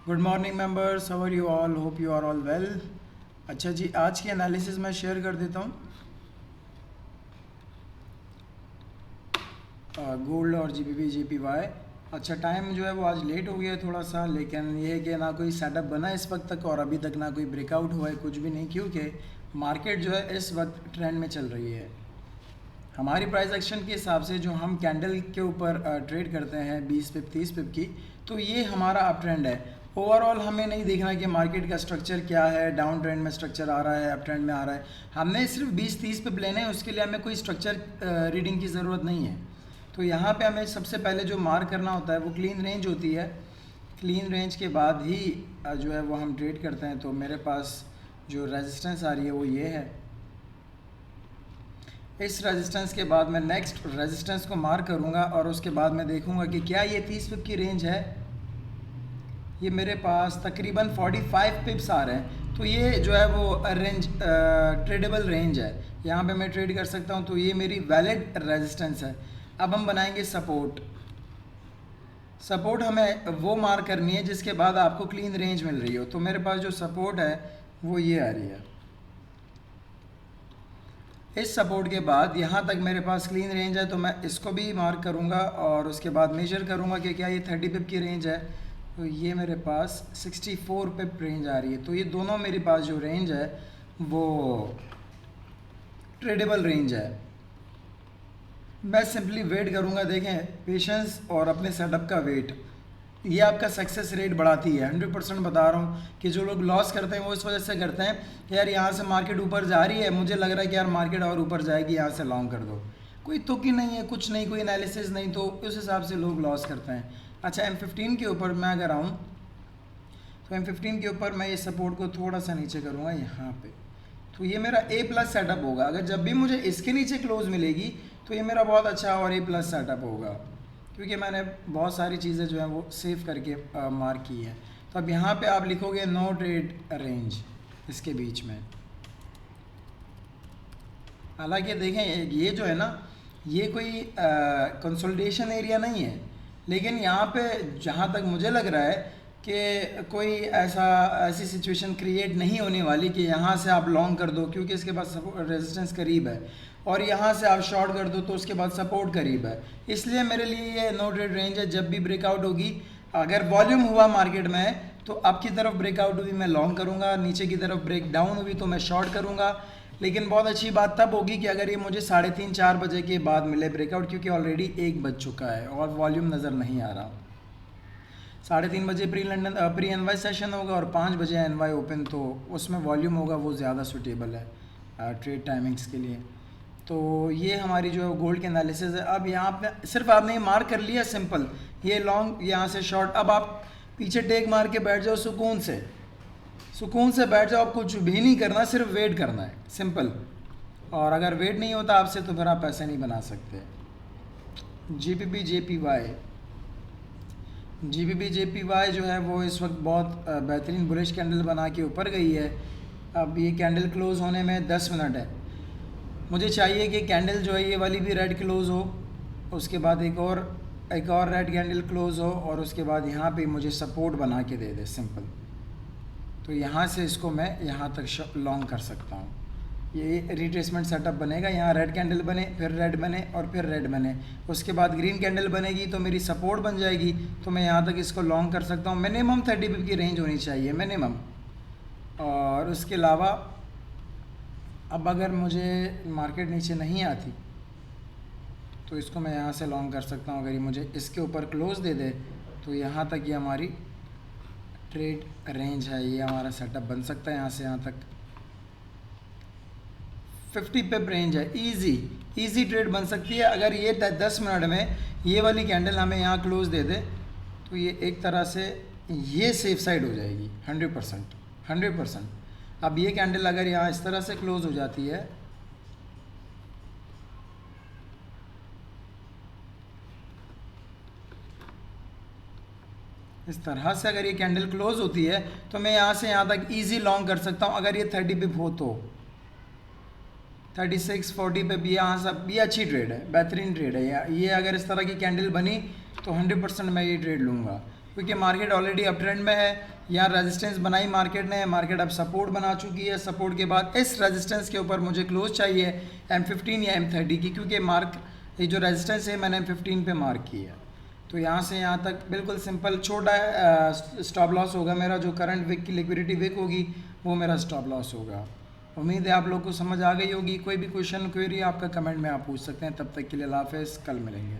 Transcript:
Good morning members, how are you all? Hope you are all well. अच्छा जी, आज की एनालिसिस मैं शेयर कर देता हूँ गोल्ड और जीबीपी जेपीवाई। अच्छा, टाइम जो है वो आज लेट हो गया है थोड़ा सा, लेकिन ये है कि ना कोई सेटअप बना इस वक्त तक और अभी तक ना कोई ब्रेकआउट हुआ है, कुछ भी नहीं, क्योंकि मार्केट जो है इस वक्त ट्रेंड में चल रही है। हमारी प्राइस एक्शन के हिसाब से जो हम कैंडल के ऊपर ट्रेड करते हैं 20 पिप 30 पिप की, तो ये हमारा अप ट्रेंड है। ओवरऑल हमें नहीं देखना कि मार्केट का स्ट्रक्चर क्या है, डाउन ट्रेंड में स्ट्रक्चर आ रहा है, अप ट्रेंड में आ रहा है। हमने सिर्फ 20-30 पिप लेने हैं, उसके लिए हमें कोई स्ट्रक्चर रीडिंग की ज़रूरत नहीं है। तो यहाँ पे हमें सबसे पहले जो मार्क करना होता है वो क्लीन रेंज होती है। क्लीन रेंज के बाद ही जो है वो हम ट्रेड करते हैं। तो मेरे पास जो रेजिस्टेंस आ रही है वो ये है। इस रेजिस्टेंस के बाद मैं नेक्स्ट रेजिस्टेंस को मार्क करूंगा और उसके बाद मैं देखूंगा कि क्या ये 30 पिप की रेंज है। ये मेरे पास तकरीबन 45 पिप्स आ रहे हैं, तो ये जो है वो रेंज ट्रेडेबल रेंज है, यहाँ पे मैं ट्रेड कर सकता हूँ। तो ये मेरी वैलिड रेजिस्टेंस है। अब हम बनाएंगे सपोर्ट। सपोर्ट हमें वो मार्क करनी है जिसके बाद आपको क्लीन रेंज मिल रही हो। तो मेरे पास जो सपोर्ट है वो ये आ रही है। इस सपोर्ट के बाद यहाँ तक मेरे पास क्लीन रेंज है, तो मैं इसको भी मार्क करूँगा और उसके बाद मेजर करूँगा कि क्या ये 30 पिप की रेंज है। तो ये मेरे पास 64 पिप रेंज आ रही है। तो ये दोनों मेरे पास जो रेंज है वो ट्रेडेबल रेंज है। मैं सिंपली वेट करूँगा। देखें, पेशेंस और अपने सेटअप का वेट, ये आपका सक्सेस रेट बढ़ाती है। 100% बता रहा हूँ कि जो लोग लॉस करते हैं वो इस वजह से करते हैं कि यार यहाँ से मार्केट ऊपर जा रही है, मुझे लग रहा है कि यार मार्केट और ऊपर जाएगी, यहाँ से लॉन्ग कर दो। कोई तुक ही नहीं है, कुछ नहीं, कोई एनालिसिस नहीं, तो उस हिसाब से लोग लॉस करते हैं। अच्छा, M15 के ऊपर मैं अगर आऊँ तो M15 के ऊपर मैं ये सपोर्ट को थोड़ा सा नीचे करूँगा यहाँ पे। तो ये मेरा A+ सेटअप होगा। अगर जब भी मुझे इसके नीचे क्लोज मिलेगी तो ये मेरा बहुत अच्छा और A+ सेटअप होगा, क्योंकि मैंने बहुत सारी चीज़ें जो हैं वो सेव करके मार्क की है। तो अब यहाँ पे आप लिखोगे नो ट्रेड रेंज इसके बीच में। हालांकि देखें, ये जो है ना, ये कोई कंसोलिडेशन एरिया नहीं है, लेकिन यहाँ पे जहाँ तक मुझे लग रहा है कि कोई ऐसी सिचुएशन क्रिएट नहीं होने वाली कि यहाँ से आप लॉन्ग कर दो, क्योंकि इसके बाद रेजिस्टेंस करीब है, और यहाँ से आप शॉर्ट कर दो तो उसके बाद सपोर्ट करीब है। इसलिए मेरे लिए ये नो ट्रेड रेंज है। जब भी ब्रेकआउट होगी, अगर वॉल्यूम हुआ मार्केट में तो अप की तरफ ब्रेकआउट हुई मैं लॉन्ग करूँगा, नीचे की तरफ ब्रेक डाउन हुई तो मैं शॉर्ट करूँगा। लेकिन बहुत अच्छी बात तब होगी कि अगर ये मुझे 3:30-4 बजे के बाद मिले ब्रेकआउट, क्योंकि ऑलरेडी 1 बज चुका है और वॉल्यूम नज़र नहीं आ रहा। 3:30 बजे प्री एनवाई सेशन होगा और 5 बजे एनवाई ओपन, तो उसमें वॉल्यूम होगा, वो ज़्यादा सूटेबल है ट्रेड टाइमिंग्स के लिए। तो ये हमारी जो है गोल्ड की एनालिसिस है। अब यहाँ पे सिर्फ आपने मार्क कर लिया सिंपल, ये लॉन्ग, यहाँ से शॉर्ट। अब आप पीछे टेक मार के बैठ जाओ, सुकून से बैठ जाओ। आप कुछ भी नहीं करना, सिर्फ वेट करना है, सिंपल। और अगर वेट नहीं होता आपसे तो फिर आप पैसे नहीं बना सकते। जीबीपी जेपीवाई जो है वो इस वक्त बहुत बेहतरीन बुलिश कैंडल बना के ऊपर गई है। अब ये कैंडल क्लोज होने में 10 मिनट है। मुझे चाहिए कि कैंडल जो है ये वाली भी रेड क्लोज हो, उसके बाद एक और रेड कैंडल क्लोज हो, और उसके बाद यहाँ पे मुझे सपोर्ट बना के दे दे, सिंपल। तो यहाँ से इसको मैं यहाँ तक लॉन्ग कर सकता हूँ। ये रिट्रेसमेंट सेटअप बनेगा, यहाँ रेड कैंडल बने, फिर रेड बने और फिर रेड बने, उसके बाद ग्रीन कैंडल बनेगी तो मेरी सपोर्ट बन जाएगी, तो मैं यहाँ तक इसको लॉन्ग कर सकता हूँ। मिनिमम 30 पिप की रेंज होनी चाहिए, मिनिमम। और उसके अलावा अब अगर मुझे मार्केट नीचे नहीं आती तो इसको मैं यहाँ से लॉन्ग कर सकता हूँ। अगर ये मुझे इसके ऊपर क्लोज दे दे तो यहाँ तक ये हमारी ट्रेड रेंज है, ये हमारा सेटअप बन सकता है यहाँ से यहाँ तक। 50 पिप रेंज है, इजी ट्रेड बन सकती है। अगर ये 10 मिनट में ये वाली कैंडल हमें यहाँ क्लोज दे दे तो ये एक तरह से ये सेफ साइड हो जाएगी 100%। अब ये कैंडल अगर यहाँ इस तरह से क्लोज हो जाती है, इस तरह से अगर ये कैंडल क्लोज होती है तो मैं यहाँ से यहाँ तक इजी लॉन्ग कर सकता हूँ। अगर ये 30 पिप हो तो 36-40 पे भी यहाँ सब, ये अच्छी ट्रेड है, बेहतरीन ट्रेड है। ये अगर इस तरह की कैंडल बनी तो 100% मैं ये ट्रेड लूँगा। क्योंकि मार्केट ऑलरेडी अप ट्रेंड में है। यहाँ रेजिस्टेंस बनाई मार्केट ने, मार्केट अब सपोर्ट बना चुकी है। सपोर्ट के बाद इस रेजिस्टेंस के ऊपर मुझे क्लोज चाहिए M15 या M30 की, क्योंकि ये जो रेजिस्टेंस है मैंने M15 पे मार्क की है। तो यहाँ से यहाँ तक बिल्कुल सिंपल छोटा स्टॉप लॉस होगा मेरा, जो करंट विक की लिक्विडिटी विक होगी वो मेरा स्टॉप लॉस होगा। उम्मीद है आप लोग को समझ आ गई होगी। कोई भी क्वेश्चन क्वेरी आपका कमेंट में आप पूछ सकते हैं। तब तक के लिए अल्लाह हाफ़िज़, कल मिलेंगे।